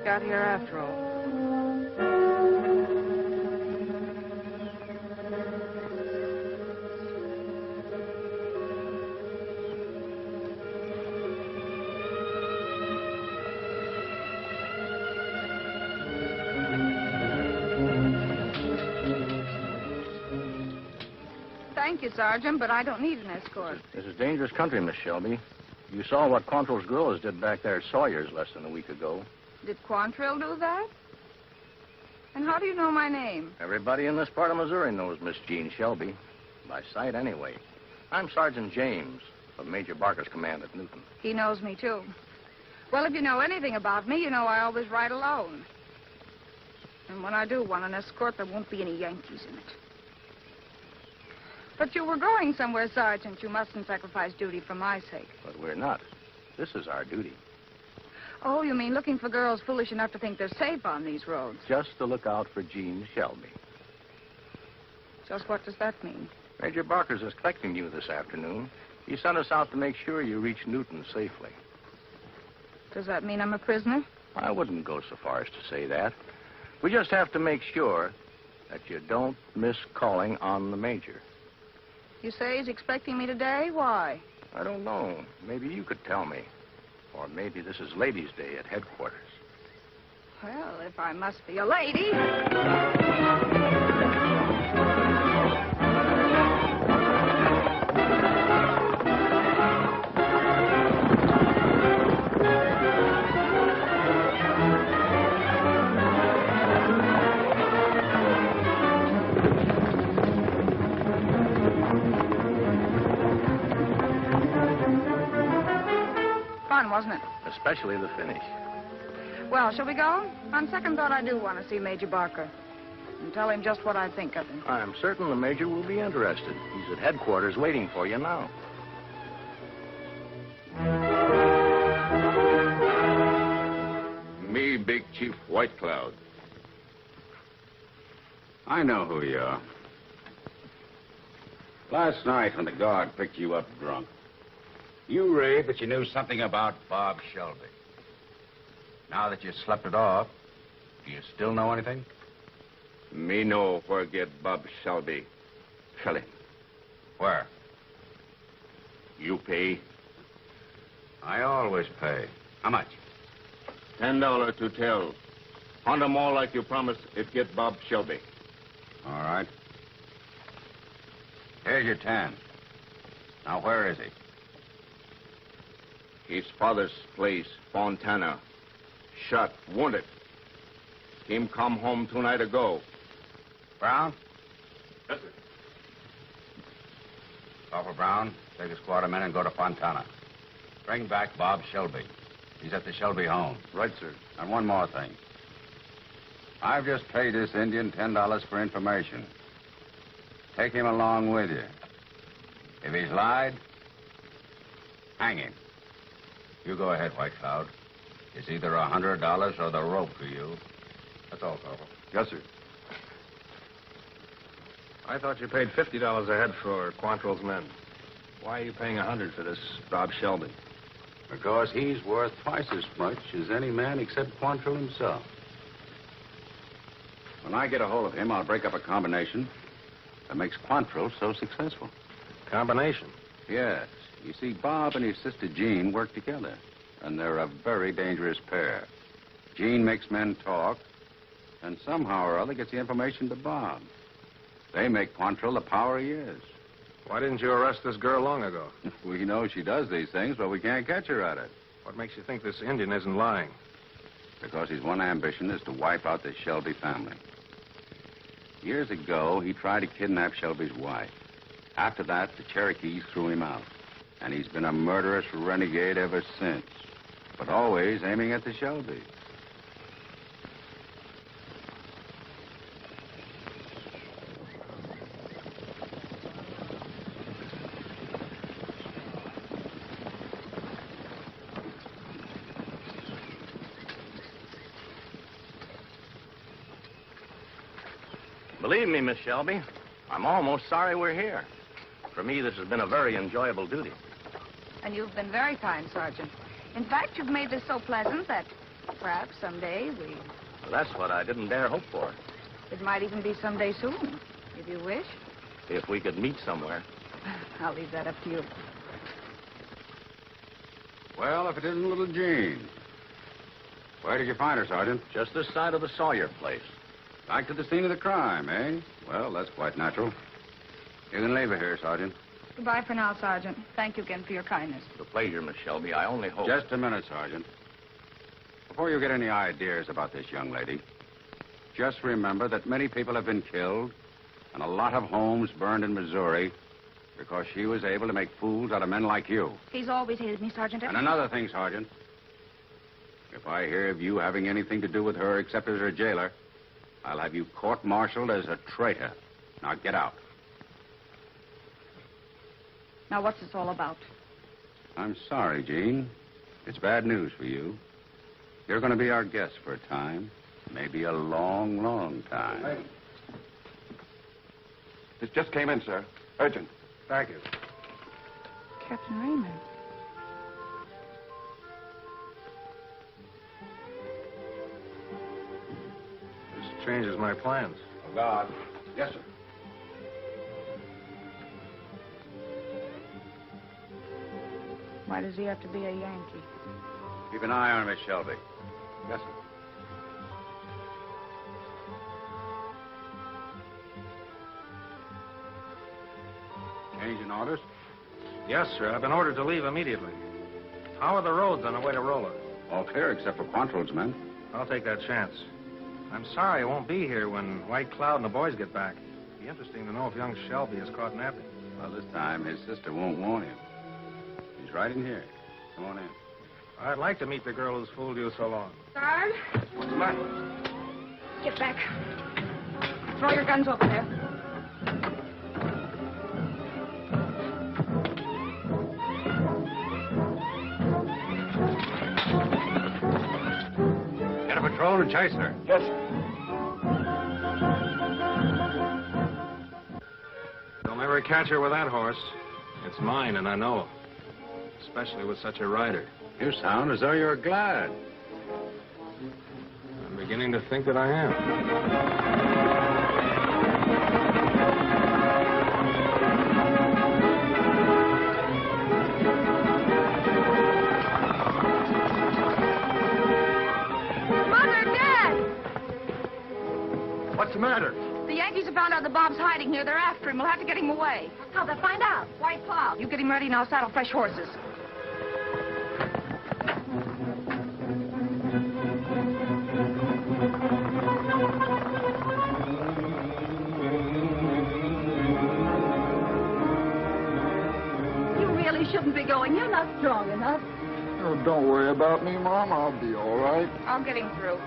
got here after all. Thank you, Sergeant, but I don't need an escort. This is dangerous country, Miss Shelby. You saw what Quantrill's guerrillas did back there at Sawyer's less than a week ago. Did Quantrill do that? And how do you know my name? Everybody in this part of Missouri knows Miss Jean Shelby. By sight, anyway. I'm Sergeant James of Major Barker's command at Newton. He knows me, too. Well, if you know anything about me, you know I always ride alone. And when I do want an escort, there won't be any Yankees in it. But you were going somewhere, Sergeant. You mustn't sacrifice duty for my sake. But we're not. This is our duty. Oh, you mean looking for girls foolish enough to think they're safe on these roads? Just to look out for Jean Shelby. Just what does that mean? Major Barker's expecting you this afternoon. He sent us out to make sure you reach Newton safely. Does that mean I'm a prisoner? I wouldn't go so far as to say that. We just have to make sure that you don't miss calling on the Major. You say he's expecting me today? Why? I don't know. Maybe you could tell me. Or maybe this is Ladies' Day at headquarters. Well, if I must be a lady... Fun, wasn't it? Especially the finish. Well, shall we go? On second thought, I do want to see Major Barker. And tell him just what I think of him. I'm certain the Major will be interested. He's at headquarters waiting for you now. Me, Big Chief White Cloud. I know who you are. Last night when the guard picked you up drunk, you raved that you knew something about Bob Shelby. Now that you slept it off, do you still know anything? Me know where get Bob Shelby. Tell him. Where? You pay I always pay. How much? $10 to tell. Hunt 'em all like you promised it get Bob Shelby. All right. Here's your 10. Now, where is he? His father's place, Fontana. Shot, wounded. Him come home 2 nights ago. Brown? Yes, sir. Corporal Brown, take a squad of men and go to Fontana. Bring back Bob Shelby. He's at the Shelby home. Right, sir. And one more thing. I've just paid this Indian $10 for information. Take him along with you. If he's lied, hang him. You go ahead, White Cloud. It's either $100 or the rope for you. That's all, Corporal. Yes, sir. I thought you paid $50 a head for Quantrill's men. Why are you paying $100 for this Bob Shelby? Because he's worth twice as much as any man except Quantrill himself. When I get a hold of him, I'll break up a combination that makes Quantrill so successful. Combination? Yes. You see, Bob and his sister Jean work together, and they're a very dangerous pair. Jean makes men talk, and somehow or other gets the information to Bob. They make Quantrill the power he is. Why didn't you arrest this girl long ago? We know she does these things, but we can't catch her at it. What makes you think this Indian isn't lying? Because his one ambition is to wipe out the Shelby family. Years ago, he tried to kidnap Shelby's wife. After that, the Cherokees threw him out. And he's been a murderous renegade ever since. But always aiming at the Shelbys. Believe me, Miss Shelby, I'm almost sorry we're here. For me, this has been a very enjoyable duty. And you've been very kind, Sergeant. In fact, you've made this so pleasant that Perhaps someday we... Well, that's what I didn't dare hope for. It might even be someday soon, if you wish. If we could meet somewhere. I'll leave that up to you. Well, if it isn't little Jean. Where did you find her, Sergeant? Just this side of the Sawyer place. Back to the scene of the crime, eh? Well, that's quite natural. You can leave her here, Sergeant. Goodbye for now, Sergeant. Thank you again for your kindness. The pleasure, Miss Shelby. I only hope... Just a minute, Sergeant. Before you get any ideas about this young lady, just remember that many people have been killed and a lot of homes burned in Missouri because she was able to make fools out of men like you. He's always hated me, Sergeant. And another thing, Sergeant. If I hear of you having anything to do with her except as her jailer, I'll have you court-martialed as a traitor. Now get out. Now, what's this all about? I'm sorry, Jean. It's bad news for you. You're going to be our guest for a time. Maybe a long, long time. Hey. This just came in, sir. Urgent. Thank you. Captain Raymond. This changes my plans. Oh, God. Yes, sir. Why does he have to be a Yankee? Keep an eye on her, Miss Shelby. Yes, sir. Changing orders? Yes, sir. I've been ordered to leave immediately. How are the roads on the way to Rolla? All clear except for Quantrill's men. I'll take that chance. I'm sorry I won't be here when White Cloud and the boys get back. It'd be interesting to know if young Shelby is caught napping. Well, this time his sister won't warn him. He's right in here. Come on in. I'd like to meet the girl who's fooled you so long. Guard, What's the matter? get back. Throw your guns over there. Get a patrol and chase her. Yes, sir. They'll never catch her with that horse. It's mine, and I know. Especially with such a rider. You sound as though you're glad. I'm beginning to think that I am. Mother, Dad! What's the matter? The Yankees have found out that Bob's hiding here. They're after him. We'll have to get him away. How'll they find out? White Cloud. You get him ready and I'll saddle fresh horses. You really shouldn't be going. You're not strong enough. Oh, don't worry about me, Mom. I'll be all right. I'll get him through.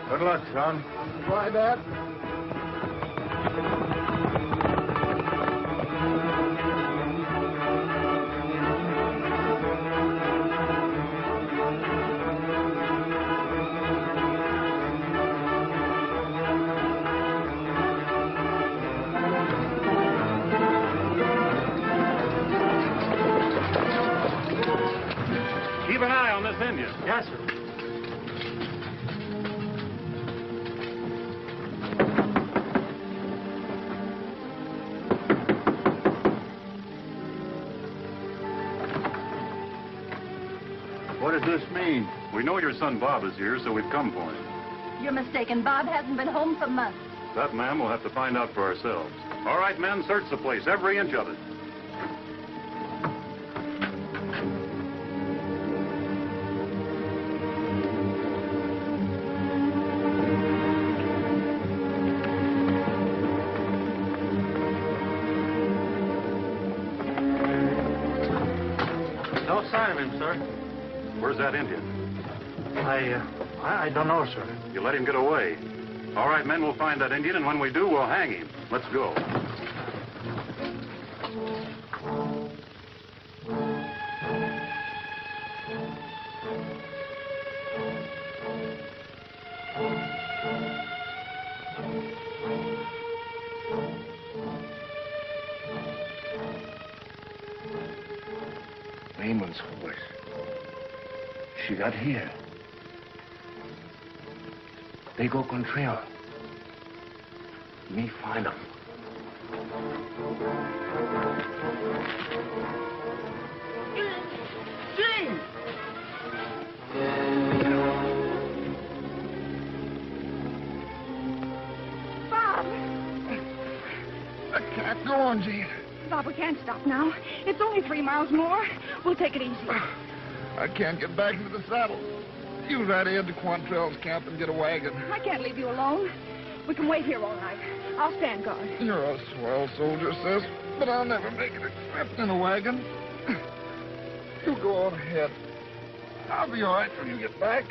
Good luck, son. Bye, Dad. Keep an eye on this Indian. Yes, sir. What does this mean? We know your son Bob is here, so we've come for him. You're mistaken. Bob hasn't been home for months. That, ma'am, we'll have to find out for ourselves. All right, men, search the place, every inch of it. No sign of him, sir. Where's that Indian? I don't know, sir. You let him get away. All right, men, we'll find that Indian, and when we do, we'll hang him. Let's go. Raymond's horse. She got here. They go Quantrill. Me find them. Gene! Bob! I can't go on, Gene. Bob, we can't stop now. It's only 3 miles more. We'll take it easy. I can't get back into the saddle. You ride ahead to Quantrill's camp and get a wagon. I can't leave you alone. We can wait here all night. I'll stand guard. You're a swell soldier, sis, but I'll never make it except in a wagon. You go on ahead. I'll be all right when you get back.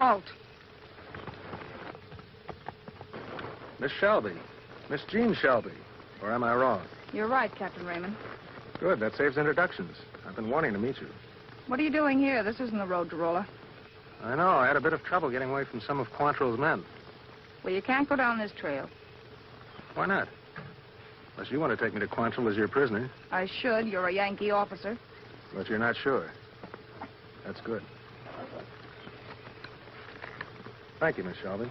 Halt. Miss Shelby. Miss Jean Shelby. Or am I wrong? You're right, Captain Raymond. Good, that saves introductions. I've been wanting to meet you. What are you doing here? This isn't the road to Rolla. I know, I had a bit of trouble getting away from some of Quantrill's men. Well, you can't go down this trail. Why not? Unless you want to take me to Quantrill as your prisoner. I should. You're a Yankee officer. But you're not sure. That's good. Thank you, Miss Shelby.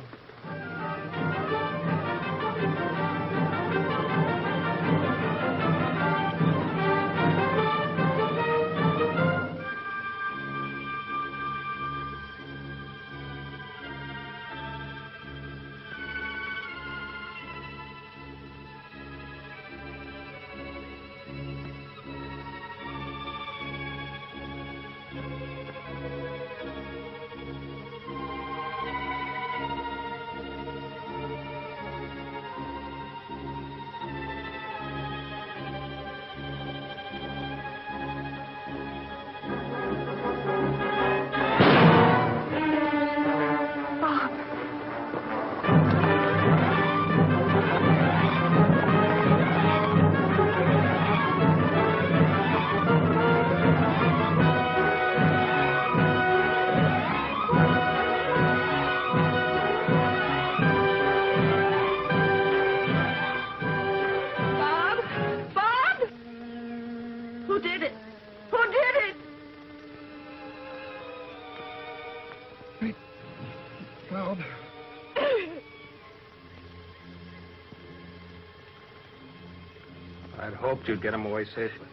I'd hoped you'd get him away safely.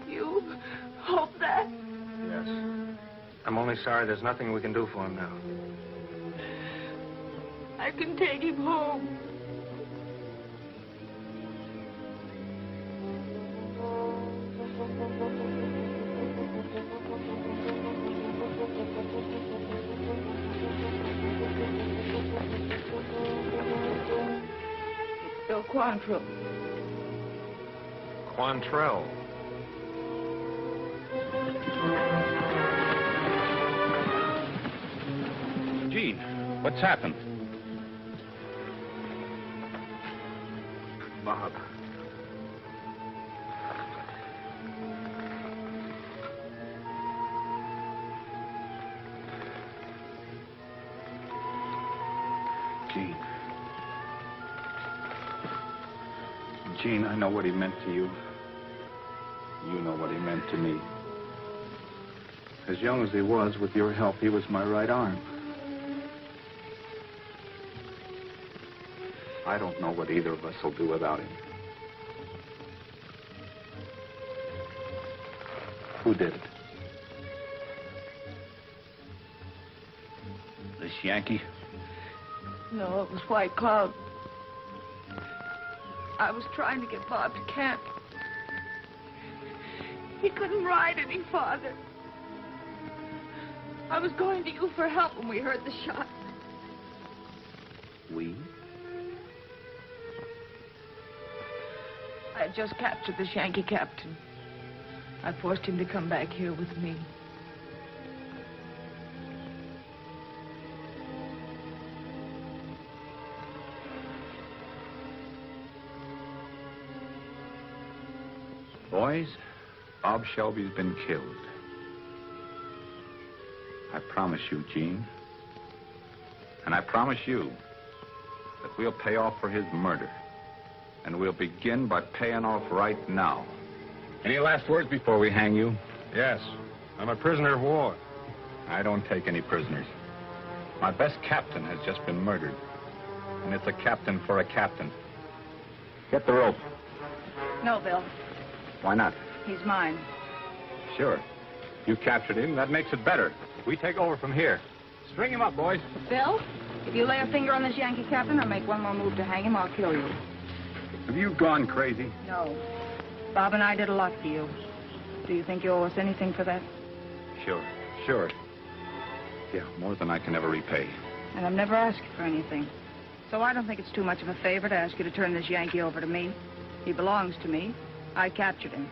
You hope that? Yes. I'm only sorry there's nothing we can do for him now. I can take him home. It's still Quantrill. Quantrill. Gene, what's happened? Bob. Gene. Gene, I know what he meant to you. You know what he meant to me. As young as he was, with your help, he was my right arm. I don't know what either of us will do without him. Who did it? This Yankee? No, it was White Cloud. I was trying to get Bob to camp. He couldn't ride any farther. I was going to you for help when we heard the shot. We? I had just captured this Yankee captain. I forced him to come back here with me. Boys, Bob Shelby's been killed. I promise you, Gene, and I promise you that we'll pay off for his murder. And we'll begin by paying off right now. Any last words before we hang you? Yes. I'm a prisoner of war. I don't take any prisoners. My best captain has just been murdered. And it's a captain for a captain. Get the rope. No, Bill. Why not? He's mine. Sure. You captured him. That makes it better. We take over from here. String him up, boys. Bill, if you lay a finger on this Yankee captain or make one more move to hang him, I'll kill you. Have you gone crazy? No. Bob and I did a lot for you. Do you think you owe us anything for that? Sure. Yeah, more than I can ever repay. And I've never asked you for anything. So I don't think it's too much of a favor to ask you to turn this Yankee over to me. He belongs to me. I captured him.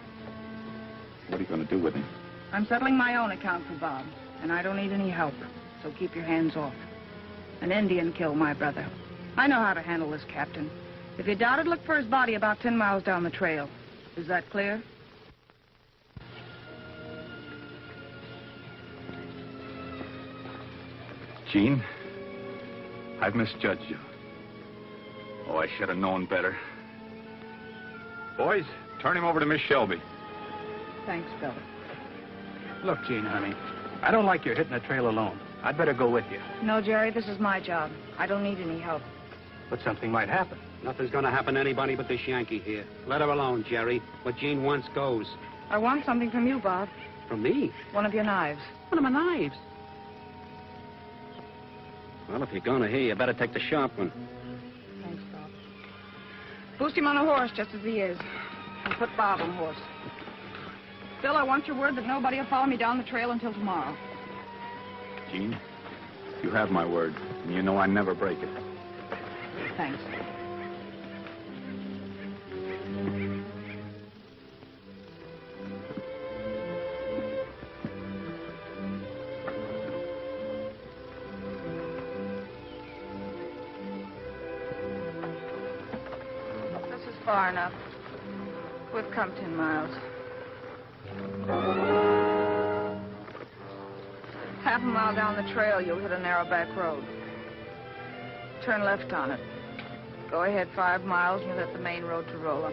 What are you going to do with him? I'm settling my own account for Bob, and I don't need any help. So keep your hands off. An Indian killed my brother. I know how to handle this captain. If you doubt it, look for his body about 10 miles down the trail. Is that clear? Gene, I've misjudged you. Oh, I should have known better. Boys, turn him over to Miss Shelby. Thanks, Bill. Look, Gene, honey, I don't like your hitting the trail alone. I'd better go with you. No, Jerry, this is my job. I don't need any help. But something might happen. Nothing's gonna happen to anybody but this Yankee here. Let her alone, Jerry. What Gene wants goes. I want something from you, Bob. From me? One of your knives. One of my knives? Well, if you're gonna here, you better take the sharp one. Thanks, Bob. Boost him on a horse just as he is. And put Bob on horse. Bill, I want your word that nobody will follow me down the trail until tomorrow. Gene, you have my word, and you know I never break it. Thanks. This is far enough. We've come 10 miles. Half a mile down the trail, you'll hit a narrow back road. Turn left on it. Go ahead 5 miles, and you'll hit the main road to Rolla.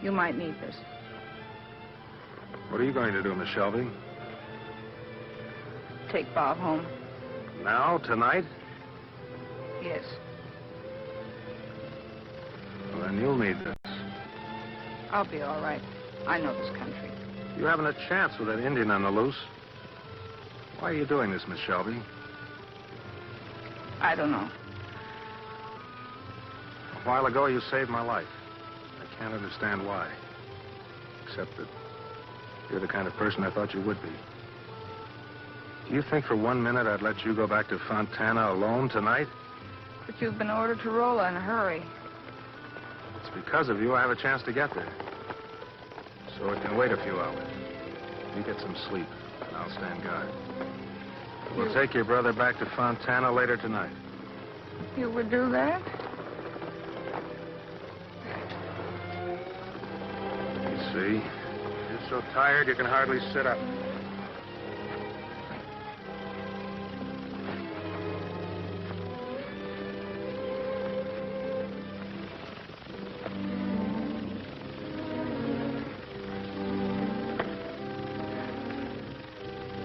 You might need this. What are you going to do, Miss Shelby? Take Bob home. Now? Tonight? Yes. Well, then you'll need this. I'll be all right. I know this country. You haven't a chance with that Indian on the loose. Why are you doing this, Miss Shelby? I don't know. A while ago, you saved my life. I can't understand why. Except that you're the kind of person I thought you would be. Do you think for 1 minute I'd let you go back to Fontana alone tonight? But you've been ordered to Rolla in a hurry. It's because of you I have a chance to get there. So it can wait a few hours. You get some sleep, and I'll stand guard. We'll take your brother back to Fontana later tonight. You would do that? You see? You're so tired you can hardly sit up.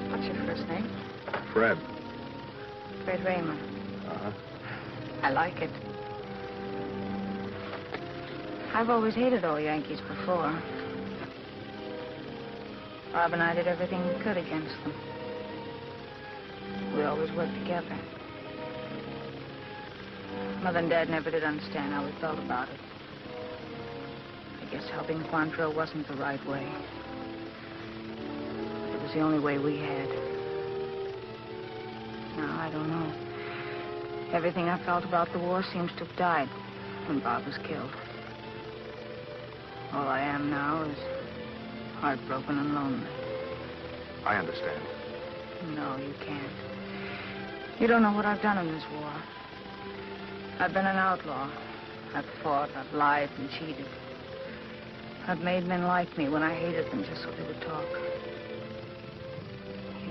What's your first name? Fred. Fred Raymond. Uh-huh. I like it. I've always hated all Yankees before. Bob and I did everything we could against them. We always worked together. Mother and Dad never did understand how we felt about it. I guess helping Quantrill wasn't the right way. It was the only way we had. Now, I don't know. Everything I felt about the war seems to have died when Bob was killed. All I am now is heartbroken and lonely. I understand. No, you can't. You don't know what I've done in this war. I've been an outlaw. I've fought, I've lied and cheated. I've made men like me when I hated them just so they would talk.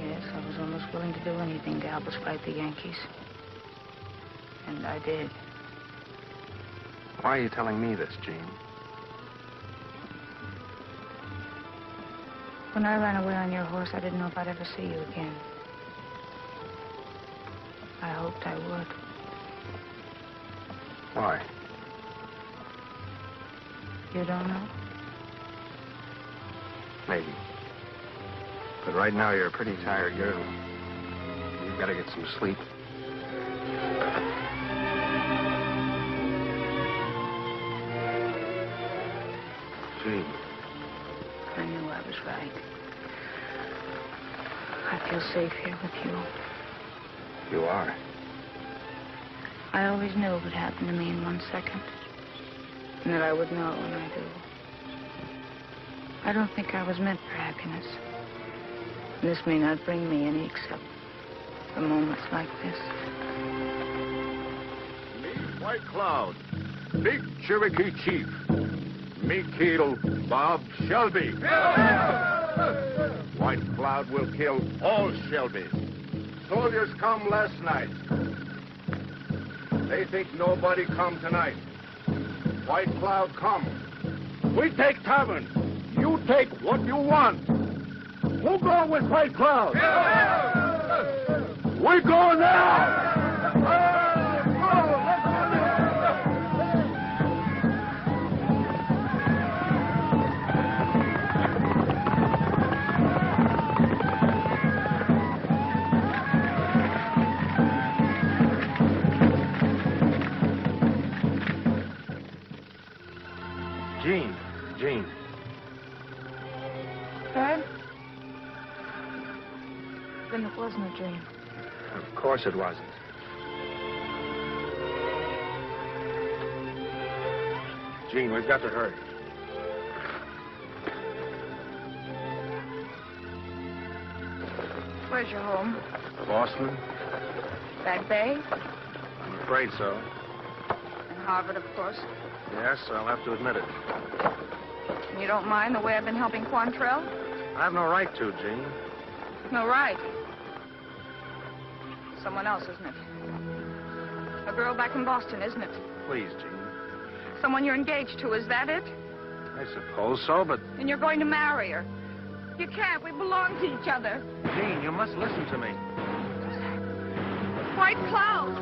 Yes, I was almost willing to do anything to help us fight the Yankees. And I did. Why are you telling me this, Jean? When I ran away on your horse, I didn't know if I'd ever see you again. I hoped I would. Why? You don't know? Maybe. But right now, you're a pretty tired girl. You've got to get some sleep. Jean. I knew I was right. I feel safe here with you. You are. I always knew it would happen to me in 1 second. And that I would know when I do. I don't think I was meant for happiness. And this may not bring me any except for moments like this. Me, White Cloud, big Cherokee chief. Me kill Bob Shelby. White Cloud will kill all Shelbys. Soldiers come last night. They think nobody come tonight. White Cloud come. We take tavern. You take what you want. Who go with White Cloud? We go now! Jean. Fred? Then it wasn't a dream. Of course it wasn't. Jean, we've got to hurry. Where's your home? Boston? Back Bay? I'm afraid so. And Harvard, of course. Yes, I'll have to admit it. And you don't mind the way I've been helping Quantrill? I have no right to, Jean. No right. Someone else, isn't it? A girl back in Boston, isn't it? Please, Jean. Someone you're engaged to, is that it? I suppose so, but... And you're going to marry her. You can't. We belong to each other. Jean, you must listen to me. White Cloud!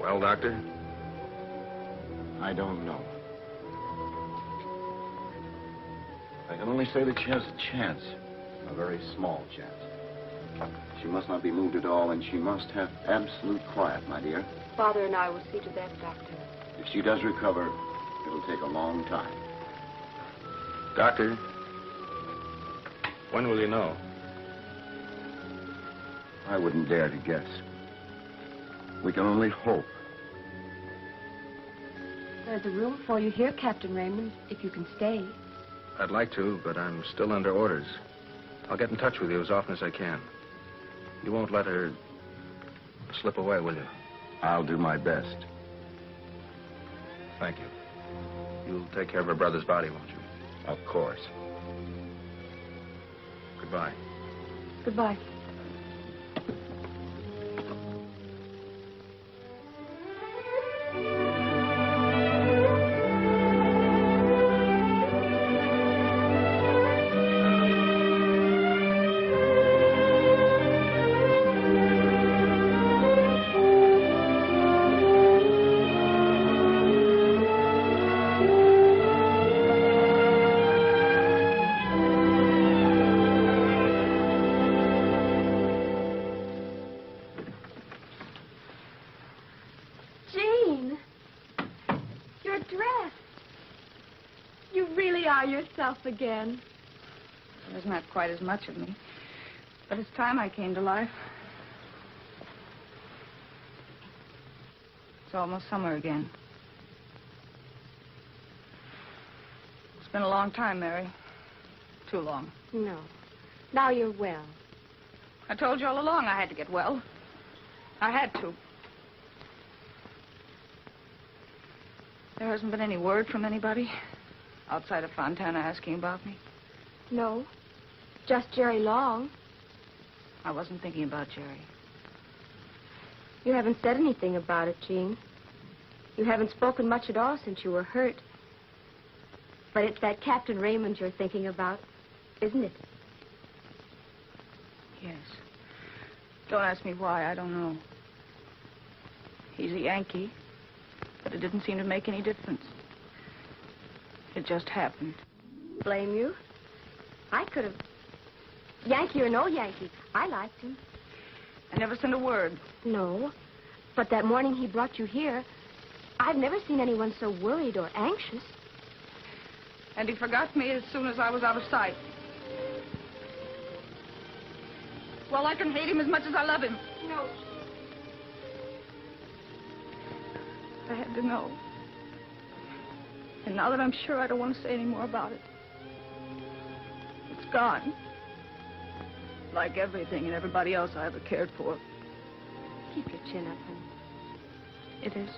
Well, Doctor? I don't know. I can only say that she has a chance. A very small chance. She must not be moved at all, and she must have absolute quiet, my dear. Father and I will see to that, Doctor. If she does recover, it'll take a long time. Doctor, when will you know? I wouldn't dare to guess. We can only hope. There's a room for you here, Captain Raymond, if you can stay. I'd like to, but I'm still under orders. I'll get in touch with you as often as I can. You won't let her slip away, will you? I'll do my best. Thank you. You'll take care of her brother's body, won't you? Of course. Goodbye. Goodbye. Again. There's not quite as much of me, but it's time I came to life. It's almost summer again. It's been a long time, Mary. Too long. No. Now you're well. I told you all along I had to get well. I had to. There hasn't been any word from anybody outside of Fontana asking about me? No. Just Jerry Long. I wasn't thinking about Jerry. You haven't said anything about it, Jean. You haven't spoken much at all since you were hurt. But it's that Captain Raymond you're thinking about, isn't it? Yes. Don't ask me why, I don't know. He's a Yankee, but it didn't seem to make any difference. It just happened. Blame you? I could have... Yankee or no Yankee, I liked him. I never sent a word. No. But that morning he brought you here, I've never seen anyone so worried or anxious. And he forgot me as soon as I was out of sight. Well, I can hate him as much as I love him. No. I had to know. And now that I'm sure, I don't want to say any more about it. It's gone. Like everything and everybody else I ever cared for. Keep your chin up, honey. It is.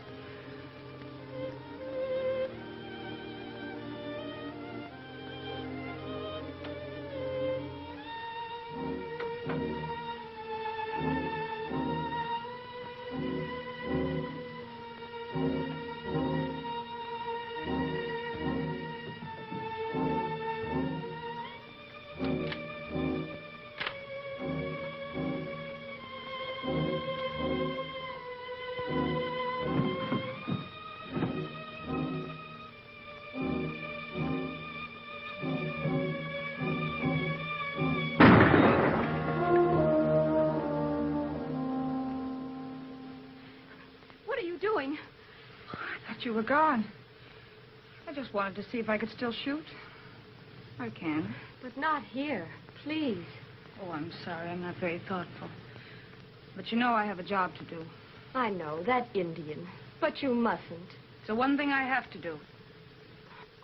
You were gone. I just wanted to see if I could still shoot. I can. But not here, please. Oh, I'm sorry. I'm not very thoughtful. But you know I have a job to do. I know, that Indian. But you mustn't. It's the one thing I have to do.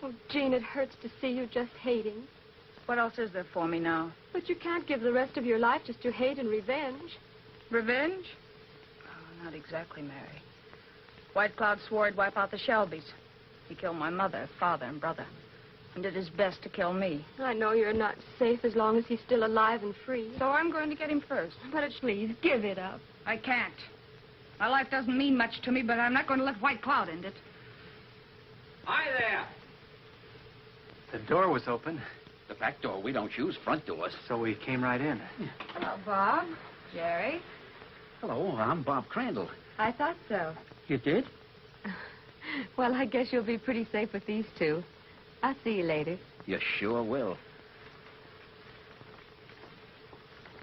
Oh, Jean, it hurts to see you just hating. What else is there for me now? But you can't give the rest of your life just to hate and revenge. Revenge? Oh, not exactly, Mary. White Cloud swore he'd wipe out the Shelbys. He killed my mother, father, and brother. And did his best to kill me. I know you're not safe as long as he's still alive and free. So I'm going to get him first. But please, give it up. I can't. My life doesn't mean much to me, but I'm not going to let White Cloud end it. Hi there. The door was open. The back door we don't use, front doors. So we came right in. Hello, Bob. Jerry. Hello, I'm Bob Crandall. I thought so. You did? Well, I guess you'll be pretty safe with these two. I'll see you later. You sure will.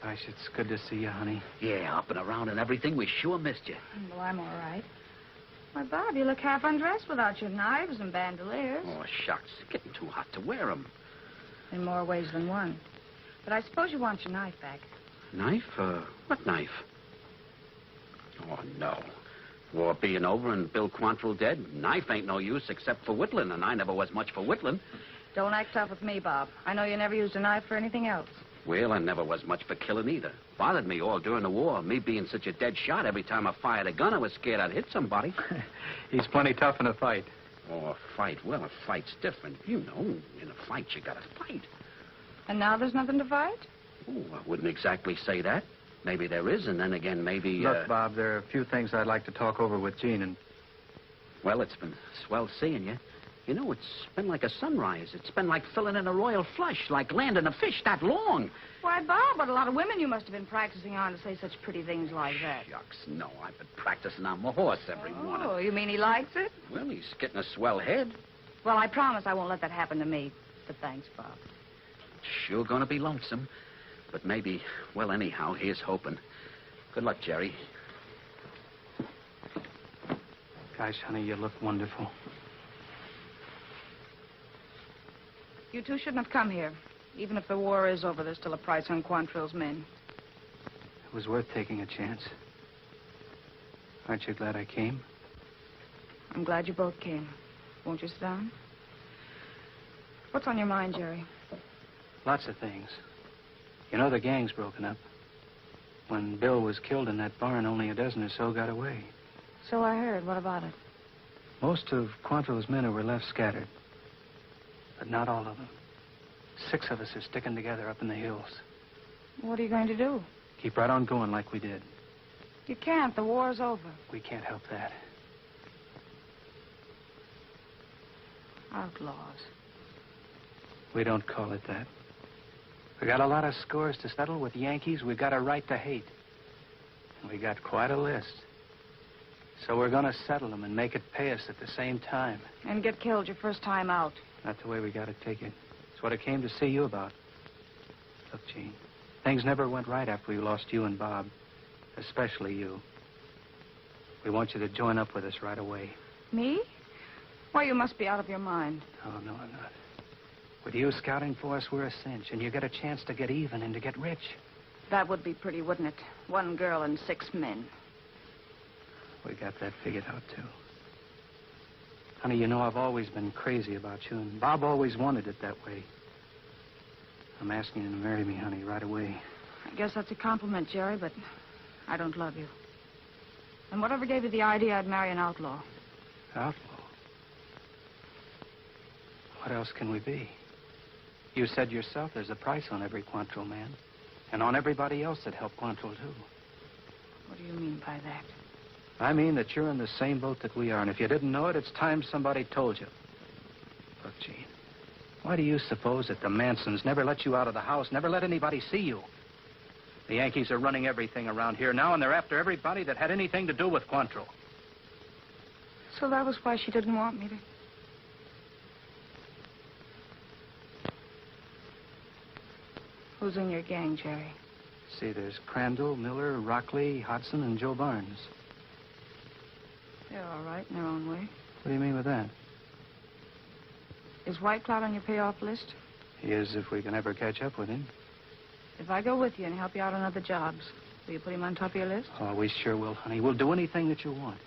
Gosh, it's good to see you, honey. Yeah, up and around and everything. We sure missed you. Well, I'm all right. Why, Bob, you look half undressed without your knives and bandoliers. Oh, shucks. It's getting too hot to wear them. In more ways than one. But I suppose you want your knife back. Knife? What knife? Oh, no. War being over and Bill Quantrill dead, knife ain't no use except for whittling, and I never was much for whittling. Don't act tough with me, Bob. I know you never used a knife for anything else. Well, I never was much for killing either. Bothered me all during the war. Me being such a dead shot, every time I fired a gun, I was scared I'd hit somebody. He's plenty tough in a fight. Oh, a fight. Well, a fight's different. You know, in a fight, you gotta fight. And now there's nothing to fight? Oh, I wouldn't exactly say that. Maybe there is, and then again, maybe... Look, Bob, there are a few things I'd like to talk over with Jean, and... Well, it's been swell seeing you. You know, it's been like a sunrise. It's been like filling in a royal flush, like landing a fish that long. Why, Bob, what a lot of women you must have been practicing on to say such pretty things like that. Shucks, no. I've been practicing on my horse every morning. Oh, you mean he likes it? Well, he's getting a swell head. Well, I promise I won't let that happen to me. But thanks, Bob. Sure gonna be lonesome. But maybe, well, anyhow, here's hoping. Good luck, Jerry. Gosh, honey, you look wonderful. You two shouldn't have come here. Even if the war is over, there's still a price on Quantrill's men. It was worth taking a chance. Aren't you glad I came? I'm glad you both came. Won't you sit down? What's on your mind, Jerry? Lots of things. You know, the gang's broken up. When Bill was killed in that barn, only a dozen or so got away. So I heard. What about it? Most of Quantrill's men were left scattered. But not all of them. 6 of us are sticking together up in the hills. What are you going to do? Keep right on going like we did. You can't. The war's over. We can't help that. Outlaws. We don't call it that. We got a lot of scores to settle with Yankees we got a right to hate. And we got quite a list. So we're going to settle them and make it pay us at the same time. And get killed your first time out. Not the way we got to take it. It's what I came to see you about. Look, Jean, things never went right after we lost you and Bob. Especially you. We want you to join up with us right away. Me? Why, you must be out of your mind. Oh, no, I'm not. With you scouting for us, we're a cinch, and you get a chance to get even and to get rich. That would be pretty, wouldn't it? 1 girl and 6 men. We got that figured out, too. Honey, you know I've always been crazy about you, and Bob always wanted it that way. I'm asking you to marry me, honey, right away. I guess that's a compliment, Jerry, but I don't love you. And whatever gave you the idea I'd marry an outlaw? Outlaw? What else can we be? You said yourself there's a price on every Quantrill man, and on everybody else that helped Quantrill, too. What do you mean by that? I mean that you're in the same boat that we are, and if you didn't know it, it's time somebody told you. Look, Jean, why do you suppose that the Mansons never let you out of the house, never let anybody see you? The Yankees are running everything around here now, and they're after everybody that had anything to do with Quantrill. So that was why she didn't want me to... Who's in your gang, Jerry? See, there's Crandall, Miller, Rockley, Hodson, and Joe Barnes. They're all right in their own way. What do you mean with that? Is White Cloud on your payoff list? He is, if we can ever catch up with him. If I go with you and help you out on other jobs, will you put him on top of your list? Oh, we sure will, honey. We'll do anything that you want.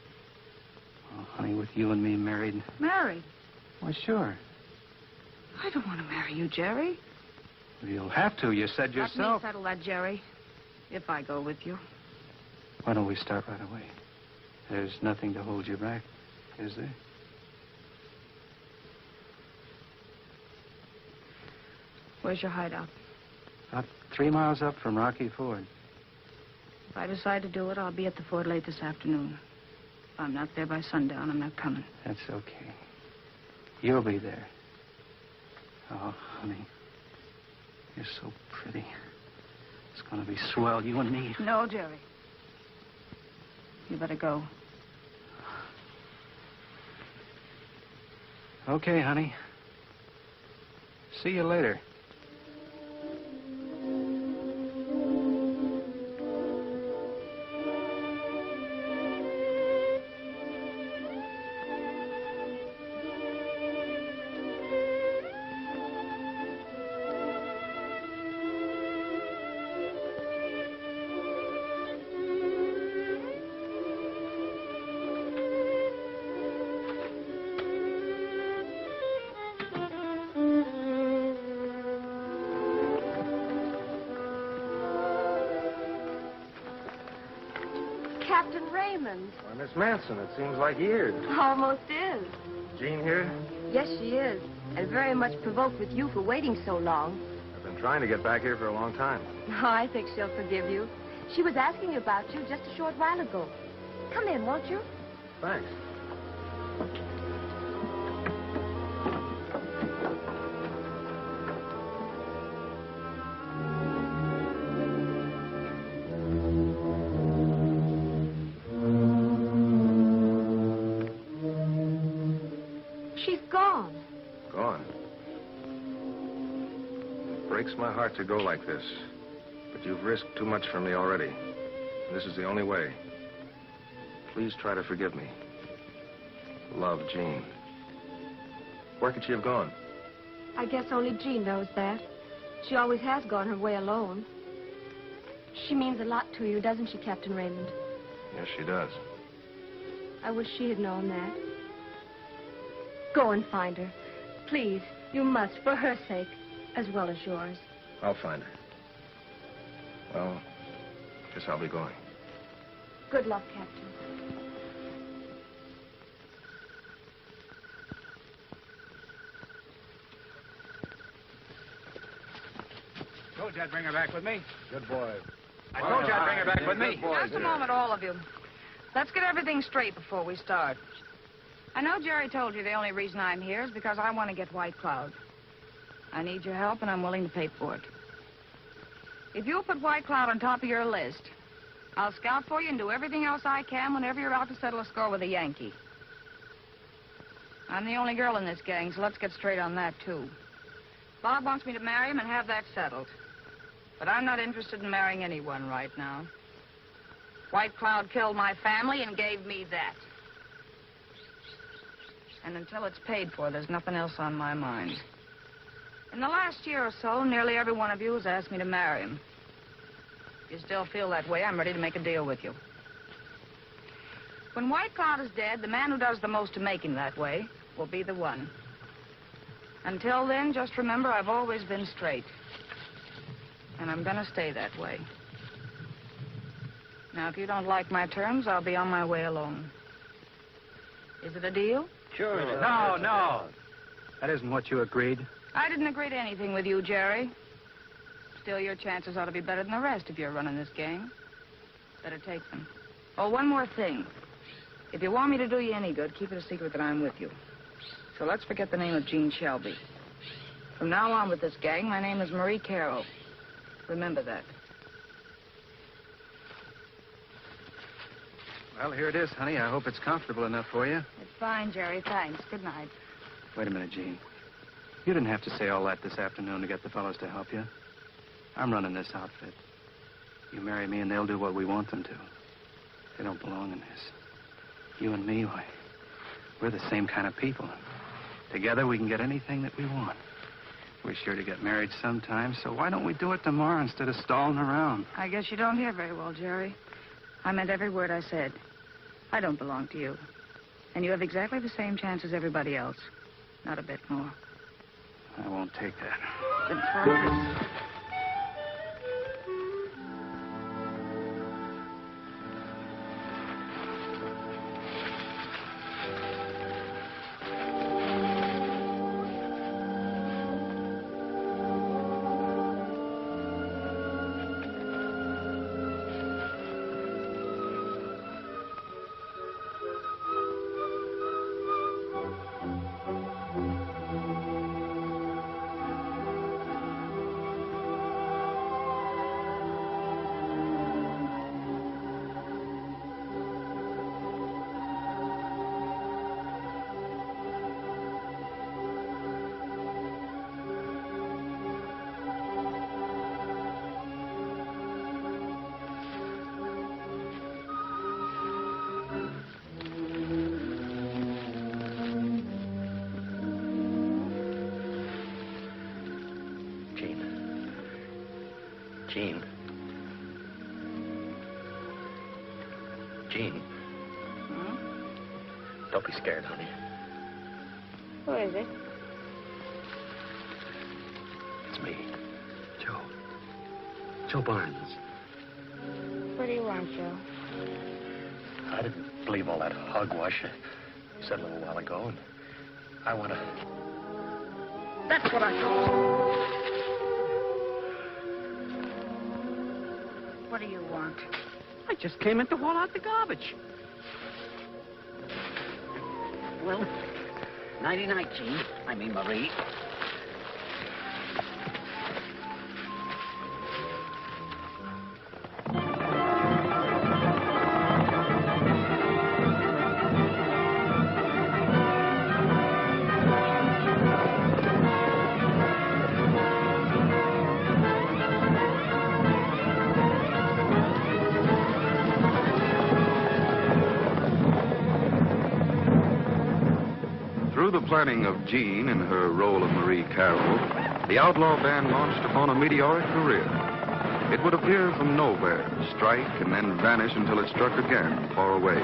Oh, honey, with you and me married... Married? Why, sure. I don't want to marry you, Jerry. You'll have to. You said yourself... Let me settle that, Jerry. If I go with you. Why don't we start right away? There's nothing to hold you back, is there? Where's your hideout? About 3 miles up from Rocky Ford. If I decide to do it, I'll be at the fort late this afternoon. If I'm not there by sundown, I'm not coming. That's okay. You'll be there. Oh, honey. You're so pretty. It's gonna be swell, you and me. No, Jerry. You better go. Okay, honey. See you later. Captain Raymond. Why, Miss Manson, it seems like years. Almost is. Jean here? Yes, she is. And very much provoked with you for waiting so long. I've been trying to get back here for a long time. Oh, I think she'll forgive you. She was asking about you just a short while ago. Come in, won't you? Thanks. She's gone. Gone. Breaks my heart to go like this. But you've risked too much for me already. And this is the only way. Please try to forgive me. Love, Jean. Where could she have gone? I guess only Jean knows that. She always has gone her way alone. She means a lot to you, doesn't she, Captain Raymond? Yes, she does. I wish she had known that. Go and find her. Please, you must, for her sake, as well as yours. I'll find her. Well, guess I'll be going. Good luck, Captain. Told you I'd bring her back with me. Good boy. I told you I'd bring her back with me. Just a moment, all of you. Let's get everything straight before we start. I know Jerry told you the only reason I'm here is because I want to get White Cloud. I need your help, and I'm willing to pay for it. If you'll put White Cloud on top of your list, I'll scout for you and do everything else I can whenever you're out to settle a score with a Yankee. I'm the only girl in this gang, so let's get straight on that, too. Bob wants me to marry him and have that settled. But I'm not interested in marrying anyone right now. White Cloud killed my family and gave me that. And until it's paid for, there's nothing else on my mind. In the last year or so, nearly every one of you has asked me to marry him. If you still feel that way, I'm ready to make a deal with you. When White Cloud is dead, the man who does the most to make him that way will be the one. Until then, just remember, I've always been straight. And I'm gonna stay that way. Now, if you don't like my terms, I'll be on my way alone. Is it a deal? Sure it is. No. That isn't what you agreed. I didn't agree to anything with you, Jerry. Still, your chances ought to be better than the rest if you're running this gang. Better take them. Oh, one more thing. If you want me to do you any good, keep it a secret that I'm with you. So let's forget the name of Jean Shelby. From now on with this gang, my name is Marie Carroll. Remember that. Well, here it is, honey. I hope it's comfortable enough for you. It's fine, Jerry. Thanks. Good night. Wait a minute, Jean. You didn't have to say all that this afternoon to get the fellows to help you. I'm running this outfit. You marry me and they'll do what we want them to. They don't belong in this. You and me, why, we're the same kind of people. Together we can get anything that we want. We're sure to get married sometime, so why don't we do it tomorrow instead of stalling around? I guess you don't hear very well, Jerry. I meant every word I said. I don't belong to you. And you have exactly the same chance as everybody else. Not a bit more. I won't take that. Then try this. Jean. Jean. Hmm? Don't be scared, honey. Who is it? It's me. Joe Barnes. What do you want, Joe? I didn't believe all that hogwash you said a little while ago, and I want to... That's what I thought. What do you want? I just came in to haul out the garbage. Well, nighty-night, Gene. I mean, Marie. Planning of Jean in her role of Marie Carroll, the outlaw band launched upon a meteoric career. It would appear from nowhere, strike, and then vanish until it struck again, far away.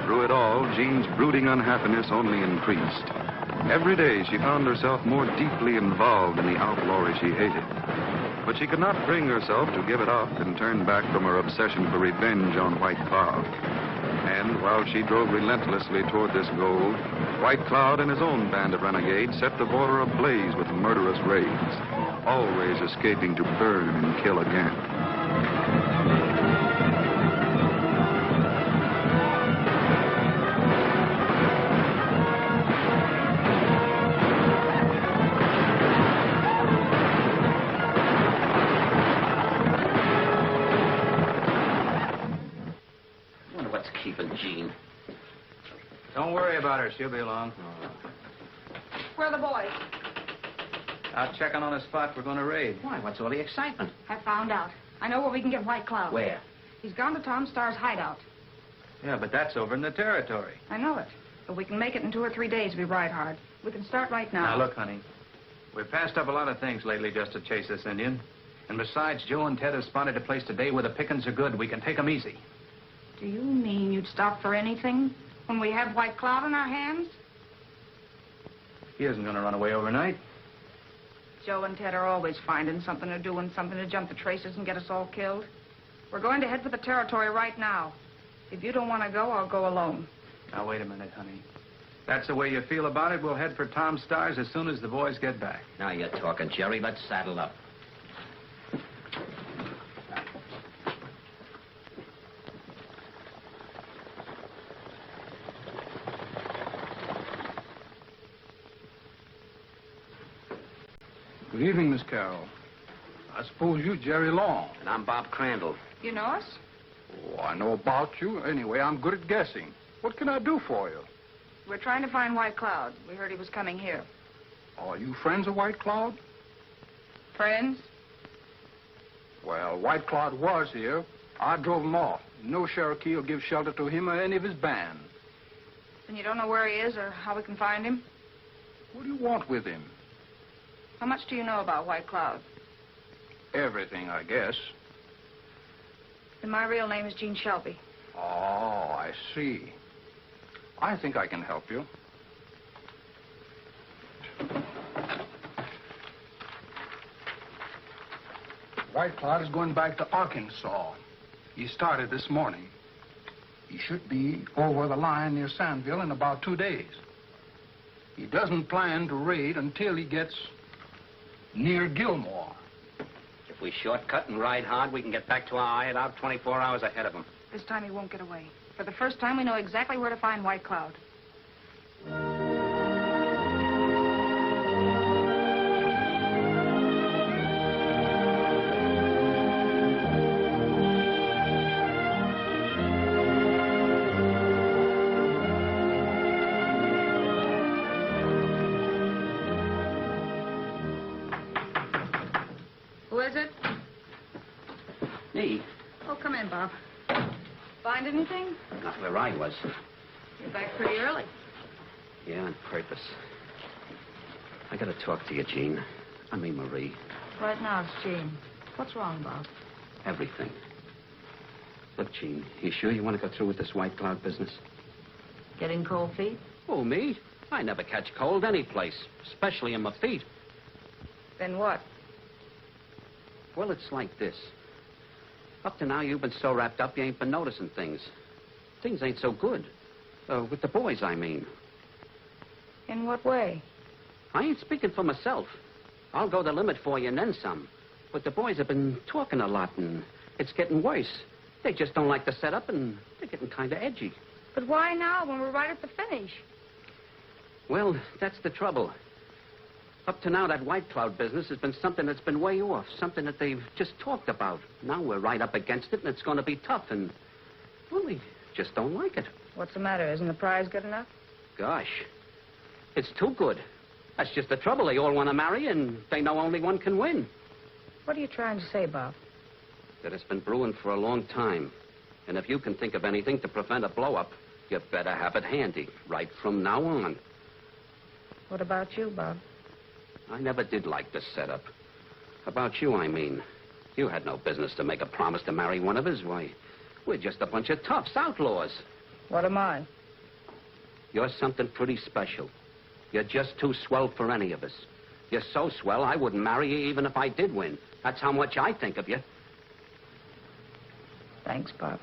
Through it all, Jean's brooding unhappiness only increased. Every day, she found herself more deeply involved in the outlawry she hated. But she could not bring herself to give it up and turn back from her obsession for revenge on White Cloud. And while she drove relentlessly toward this goal, White Cloud and his own band of renegades set the border ablaze with murderous raids, always escaping to burn and kill again. Jean. Don't worry about her. She'll be along. Where are the boys? Out checking on a spot we're going to raid. Why? What's all the excitement? I found out. I know where we can get White Cloud. Where? He's gone to Tom Starr's hideout. Yeah, but that's over in the territory. I know it. But we can make it in 2 or 3 days if we ride hard. We can start right now. Now, look, honey. We've passed up a lot of things lately just to chase this Indian. And besides, Joe and Ted have spotted a place today where the pickings are good. We can take them easy. Do you mean you'd stop for anything when we have White Cloud in our hands? He isn't going to run away overnight. Joe and Ted are always finding something to do and something to jump the traces and get us all killed. We're going to head for the territory right now. If you don't want to go, I'll go alone. Now, wait a minute, honey. If that's the way you feel about it, we'll head for Tom Starr's as soon as the boys get back. Now you're talking, Jerry. Let's saddle up. Good evening, Miss Carroll. I suppose you're Jerry Long. And I'm Bob Crandall. You know us? Oh, I know about you. Anyway, I'm good at guessing. What can I do for you? We're trying to find White Cloud. We heard he was coming here. Are you friends of White Cloud? Friends? Well, White Cloud was here. I drove him off. No Cherokee will give shelter to him or any of his band. Then you don't know where he is or how we can find him? What do you want with him? How much do you know about White Cloud? Everything, I guess. Then my real name is Jean Shelby. Oh, I see. I think I can help you. White Cloud is going back to Arkansas. He started this morning. He should be over the line near Sandville in about 2 days. He doesn't plan to raid until he gets near Gilmore. If we shortcut and ride hard, we can get back to our hideout 24 hours ahead of him. This time he won't get away. For the first time, we know exactly where to find White Cloud. Who is it? Me? Oh, come in, Bob. Find anything? Not where I was. You're back pretty early. Yeah, on purpose. I gotta talk to you, Jean. I mean, Marie. Right now, it's Jean. What's wrong, Bob? Everything. Look, Jean, you sure you want to go through with this White Cloud business? Getting cold feet? Oh, me? I never catch cold any place, especially in my feet. Then what? Well, it's like this. Up to now, you've been so wrapped up, you ain't been noticing things. Things ain't so good. With the boys, I mean. In what way? I ain't speaking for myself. I'll go the limit for you and then some. But the boys have been talking a lot, and it's getting worse. They just don't like the setup, and they're getting kind of edgy. But why now, when we're right at the finish? Well, that's the trouble. Up to now, that White Cloud business has been something that's been way off, something that they've just talked about. Now we're right up against it, and it's going to be tough, and, well, we just don't like it. What's the matter? Isn't the prize good enough? Gosh, it's too good. That's just the trouble. They all want to marry, and they know only one can win. What are you trying to say, Bob? That it's been brewing for a long time. And if you can think of anything to prevent a blow-up, you better have it handy, right from now on. What about you, Bob? I never did like this setup. About you, I mean. You had no business to make a promise to marry one of us. Why, we're just a bunch of toughs, outlaws. What am I? You're something pretty special. You're just too swell for any of us. You're so swell, I wouldn't marry you even if I did win. That's how much I think of you. Thanks, Bob.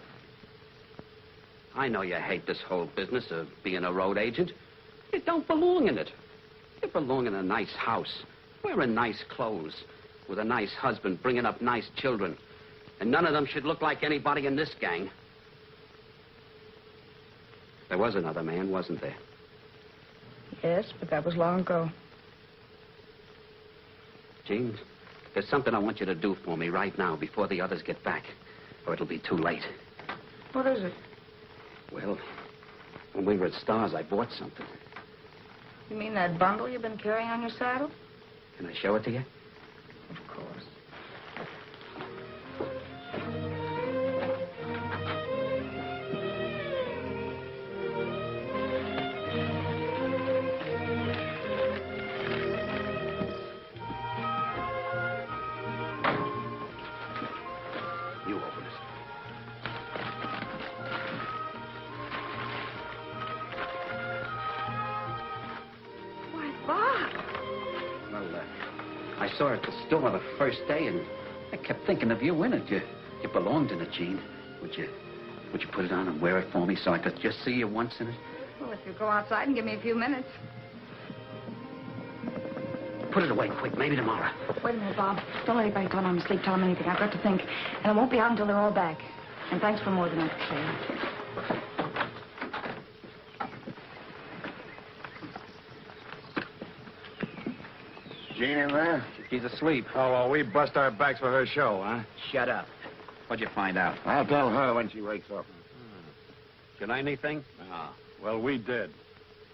I know you hate this whole business of being a road agent. You don't belong in it. You belong in a nice house, wearing nice clothes, with a nice husband, bringing up nice children. And none of them should look like anybody in this gang. There was another man, wasn't there? Yes, but that was long ago. Jean, there's something I want you to do for me right now before the others get back, or it'll be too late. What is it? Well, when we were at Stars, I bought something. You mean that bundle you've been carrying on your saddle? Can I show it to you? Of course. You open it. Why, Bob! Well, I saw it at the store the first day, and I kept thinking of you in it. You belonged in it, Jean. Would you put it on and wear it for me so I could just see you once in it? Well, if you go outside and give me a few minutes. Put it away quick, maybe tomorrow. Wait a minute, Bob. Don't let anybody tell I'm asleep. Tell them anything. I've got to think. And it won't be out until they're all back. And thanks for more than I could say. Jean in there? She's asleep. Oh, well, we bust our backs for her show, huh? Shut up. What'd you find out? I'll tell her when she wakes up. Did I anything? Ah, well, we did.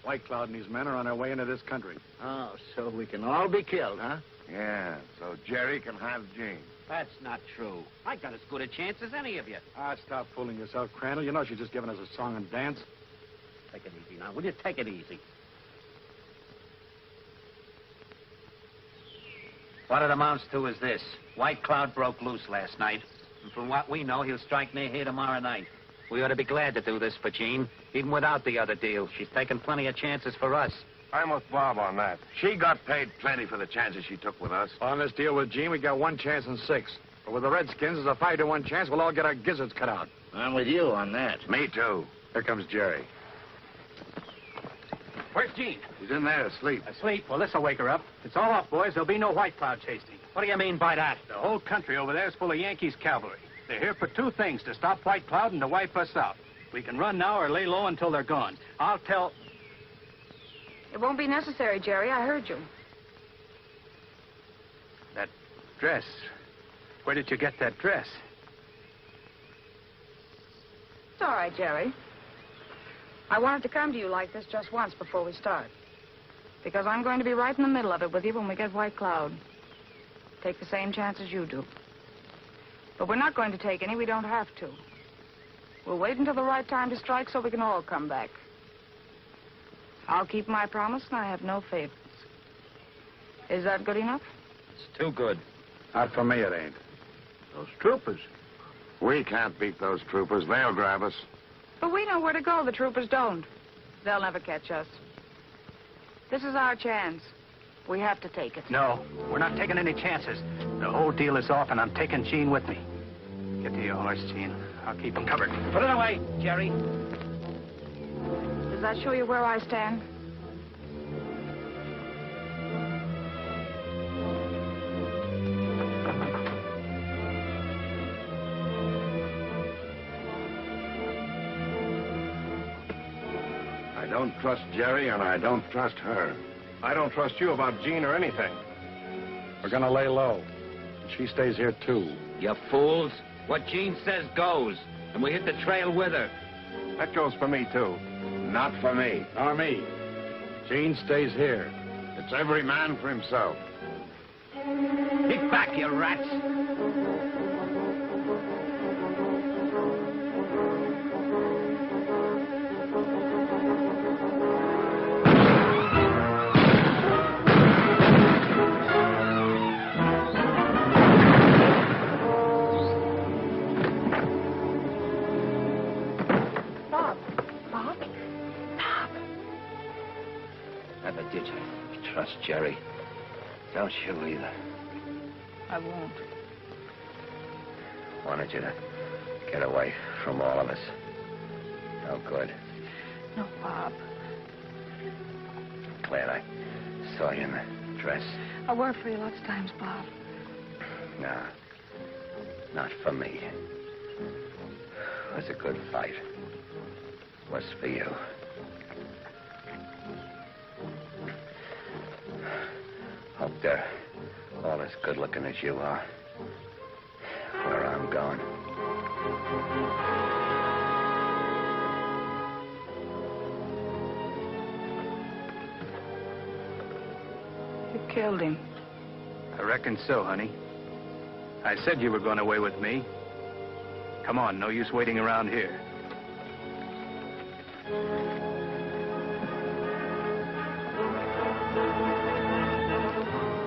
White Cloud and his men are on their way into this country. Oh, so we can all be killed, huh? Yeah, so Jerry can have Jean. That's not true. I got as good a chance as any of you. Ah, stop fooling yourself, Crandall. You know she's just giving us a song and dance. Take it easy now. Will you take it easy? What it amounts to is this. White Cloud broke loose last night. And from what we know, he'll strike near here tomorrow night. We ought to be glad to do this for Jean, even without the other deal. She's taken plenty of chances for us. I'm with Bob on that. She got paid plenty for the chances she took with us. On this deal with Jean, we got 1 chance in 6. But with the Redskins, there's a 5 to 1 chance we'll all get our gizzards cut out. I'm with you on that. Me too. Here comes Jerry. Where's Jean? She's in there asleep. Asleep? Well, this'll wake her up. It's all off, boys. There'll be no White Cloud chasing. What do you mean by that? The whole country over there is full of Yankees cavalry. They're here for 2 things, to stop White Cloud and to wipe us out. We can run now or lay low until they're gone. I'll tell... It won't be necessary, Jerry. I heard you. That dress. Where did you get that dress? It's all right, Jerry. I wanted to come to you like this just once before we start. Because I'm going to be right in the middle of it with you when we get White Cloud. Take the same chances you do. But we're not going to take any. We don't have to. We'll wait until the right time to strike so we can all come back. I'll keep my promise, and I have no favorites. Is that good enough? It's too good. Not for me, it ain't. Those troopers. We can't beat those troopers. They'll grab us. But we know where to go. The troopers don't. They'll never catch us. This is our chance. We have to take it. No, we're not taking any chances. The whole deal is off, and I'm taking Jean with me. Get to your horse, Jean. I'll keep him covered. Put it away, Jerry. Does that show you where I stand? I don't trust Jerry, and I don't trust her. I don't trust you about Jean or anything. We're gonna lay low. She stays here, too. You fools. What Jean says goes. And we hit the trail with her. That goes for me, too. Not for me. Nor me. Jean stays here. It's every man for himself. Keep back, you rats. Never did you trust Jerry. Don't you either. I won't. Wanted you to get away from all of us. No good. No, Bob. Glad I saw you in the dress. I worked for you lots of times, Bob. No. Not for me. It was a good fight. It was for you. Hope they're all as good looking as you are. Where I'm going. You killed him. I reckon so, honey. I said you were going away with me. Come on, no use waiting around here.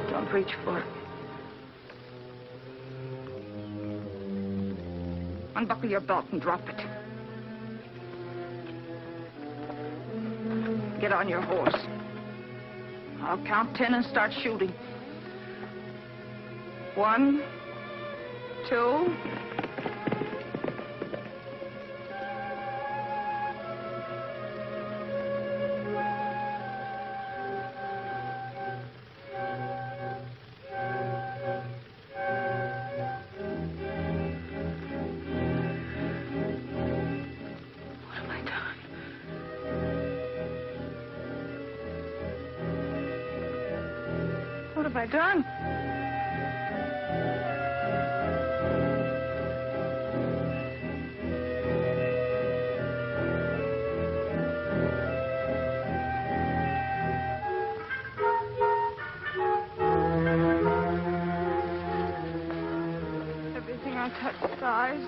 Don't reach for it. Unbuckle your belt and drop it. Get on your horse. I'll count 10 and start shooting. 1, 2. What have I done? Everything I touch dies.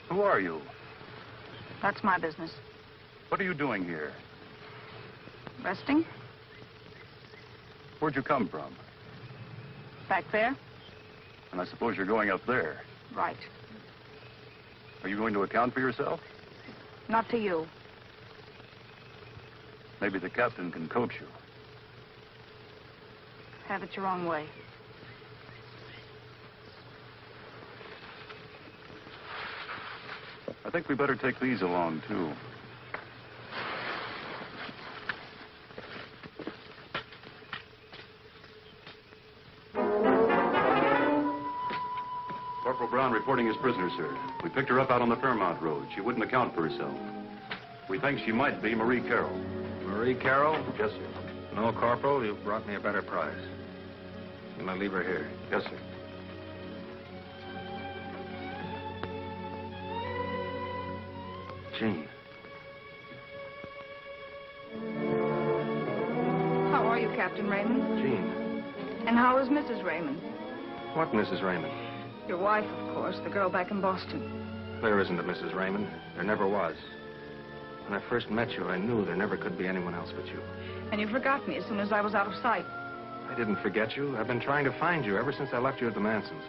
Who are you? That's my business. What are you doing here? Resting? Where'd you come from? Back there? And I suppose you're going up there. Right. Are you going to account for yourself? Not to you. Maybe the captain can coach you. Have it your own way. I think we better take these along, too. Corporal Brown reporting his prisoner, sir. We picked her up out on the Fairmount Road. She wouldn't account for herself. We think she might be Marie Carroll. Marie Carroll? Yes, sir. No, Corporal, you've brought me a better prize. You may leave her here. Yes, sir. Jean. How are you, Captain Raymond? Jean. And how is Mrs. Raymond? What Mrs. Raymond? Your wife, of course, the girl back in Boston. There isn't a Mrs. Raymond. There never was. When I first met you, I knew there never could be anyone else but you. And you forgot me as soon as I was out of sight. I didn't forget you. I've been trying to find you ever since I left you at the Mansons.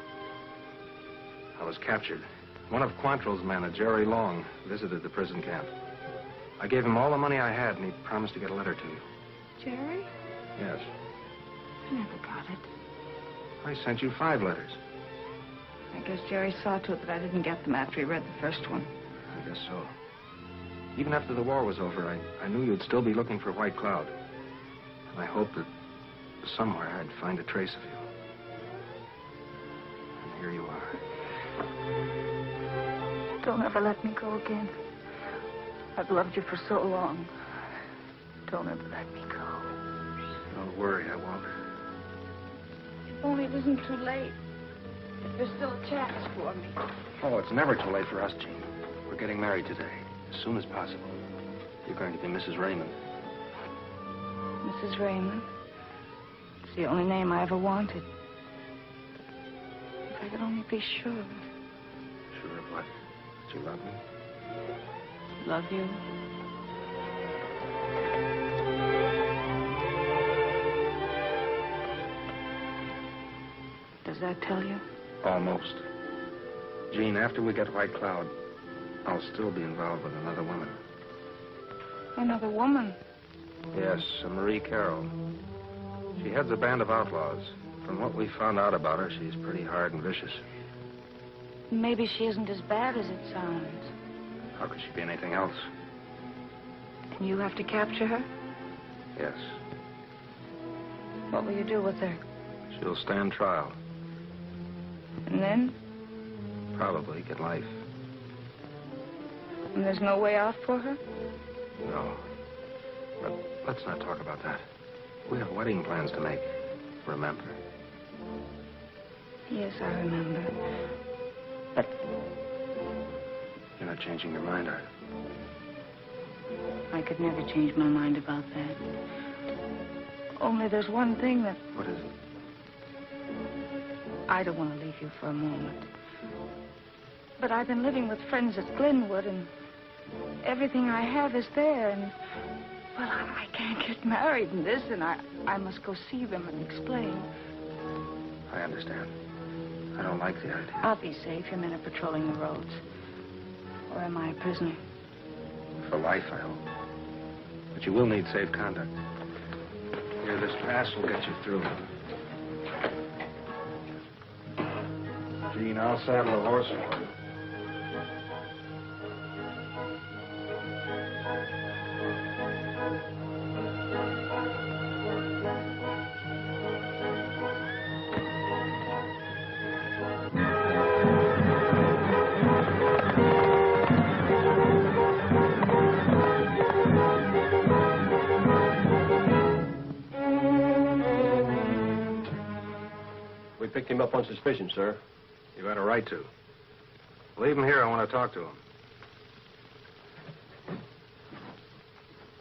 I was captured. One of Quantrill's men, a Jerry Long, visited the prison camp. I gave him all the money I had, and he promised to get a letter to you. Jerry? Yes. I never got it. I sent you 5 letters. I guess Jerry saw to it that I didn't get them after he read the first one. I guess so. Even after the war was over, I knew you'd still be looking for White Cloud. And I hoped that somewhere I'd find a trace of you. And here you are. Don't ever let me go again. I've loved you for so long. Don't ever let me go. Don't worry, I won't. If only it isn't too late. If there's still a chance for me. Oh, it's never too late for us, Jean. We're getting married today, as soon as possible. You're going to be Mrs. Raymond. Mrs. Raymond? It's the only name I ever wanted. If I could only be sure. Sure of what? That you love me? Love you. Does that tell you? Almost. Jean, after we get White Cloud, I'll still be involved with another woman. Another woman? Yes, a Marie Carroll. She heads a band of outlaws. From what we found out about her, she's pretty hard and vicious. Maybe she isn't as bad as it sounds. How could she be anything else? And you have to capture her? Yes. What will you do with her? She'll stand trial. And then? Probably get life. And there's no way out for her? No. But let's not talk about that. We have wedding plans to make. Remember? Yes, I remember. But you're not changing your mind, are you? I could never change my mind about that. Only there's one thing that... What is it? I don't want to leave you for a moment. But I've been living with friends at Glenwood, and everything I have is there, and... Well, I can't get married in this, and I must go see them and explain. I understand. I don't like the idea. I'll be safe. Your men are patrolling the roads. Or am I a prisoner? For life, I hope. But you will need safe conduct. Here, this pass will get you through. Jean, I'll saddle a horse for you. We picked him up on suspicion, sir. You had a right to. Leave him here. I want to talk to him.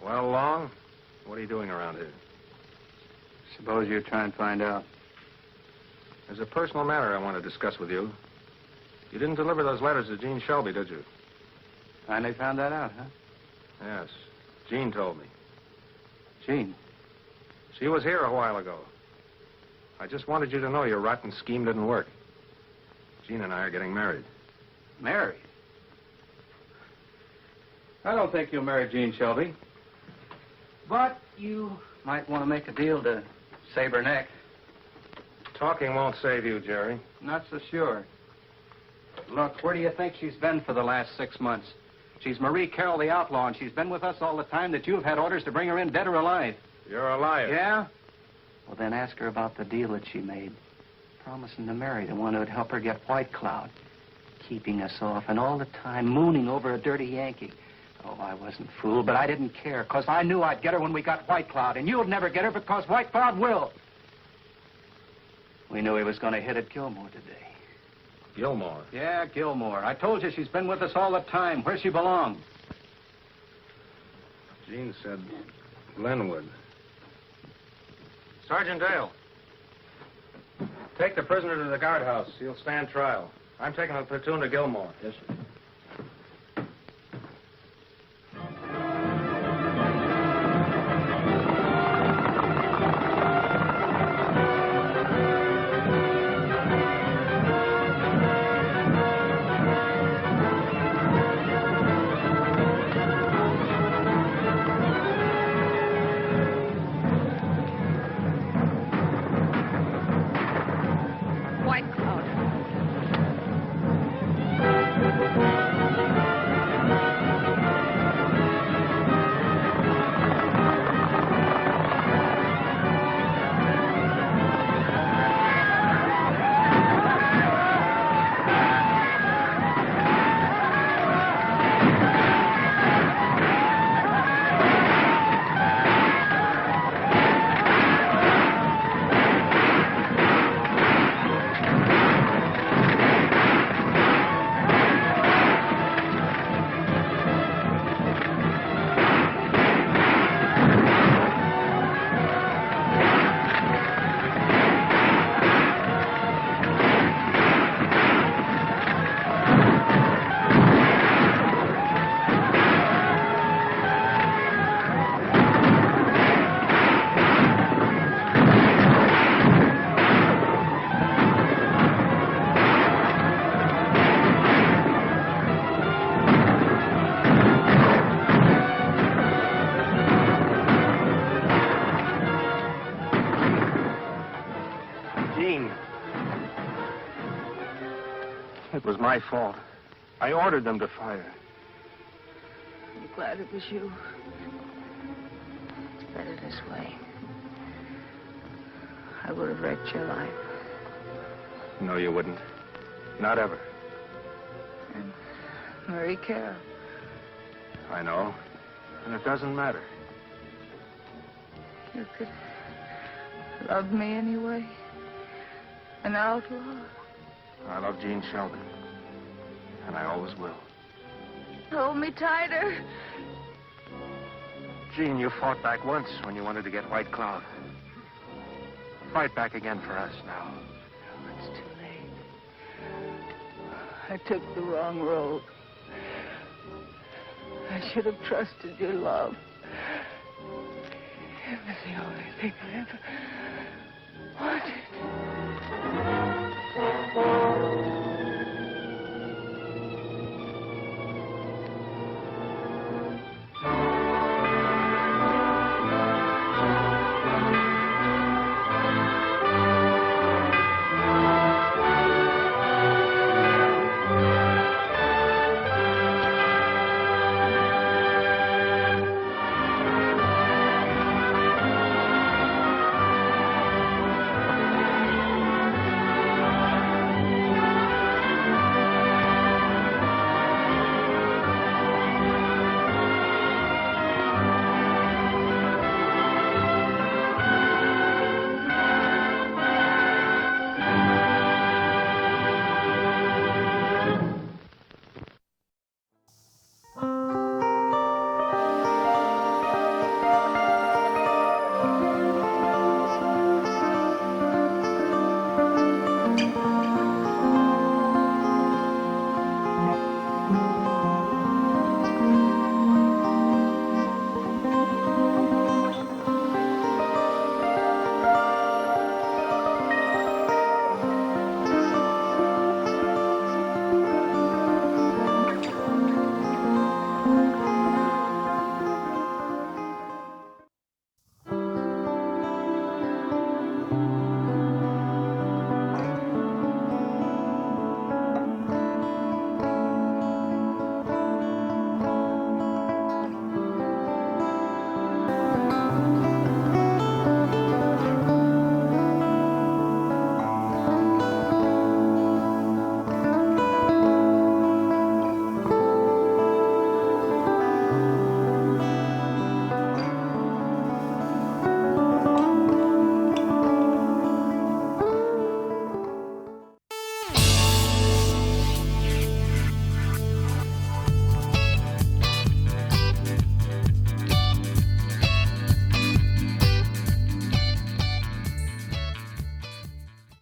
Well, Long, what are you doing around here? Suppose you try and find out. There's a personal matter I want to discuss with you. You didn't deliver those letters to Jean Shelby, did you? Finally found that out, huh? Yes. Jean told me. Jean? She was here a while ago. I just wanted you to know your rotten scheme didn't work. Jean and I are getting married. Married? I don't think you'll marry Jean Shelby. But you might want to make a deal to save her neck. Talking won't save you, Jerry. Not so sure. Look, where do you think she's been for the last 6 months? She's Marie Carroll, the outlaw, and she's been with us all the time that you've had orders to bring her in dead or alive. You're a liar. Yeah? Well, then ask her about the deal that she made. Promising to marry the one who would help her get White Cloud. Keeping us off, and all the time mooning over a dirty Yankee. Oh, I wasn't fooled, but I didn't care, because I knew I'd get her when we got White Cloud, and you'd never get her because White Cloud will. We knew he was going to hit at Gilmore today. Gilmore? Yeah, Gilmore. I told you she's been with us all the time, where she belonged. Jean said Glenwood. Sergeant Dale. Take the prisoner to the guardhouse. He'll stand trial. I'm taking a platoon to Gilmore. Yes, sir. White Cloud. It was my fault. I ordered them to fire. I'm glad it was you. It's better this way. I would have wrecked your life. No, you wouldn't. Not ever. And Marie Carroll. I know. And it doesn't matter. You could love me anyway. An outlaw. I love Jean Shelby. And I always will. Hold me tighter. Jean, you fought back once when you wanted to get White Cloud. Fight back again for us now. It's too late. I took the wrong road. I should have trusted your love. It was the only thing I ever wanted.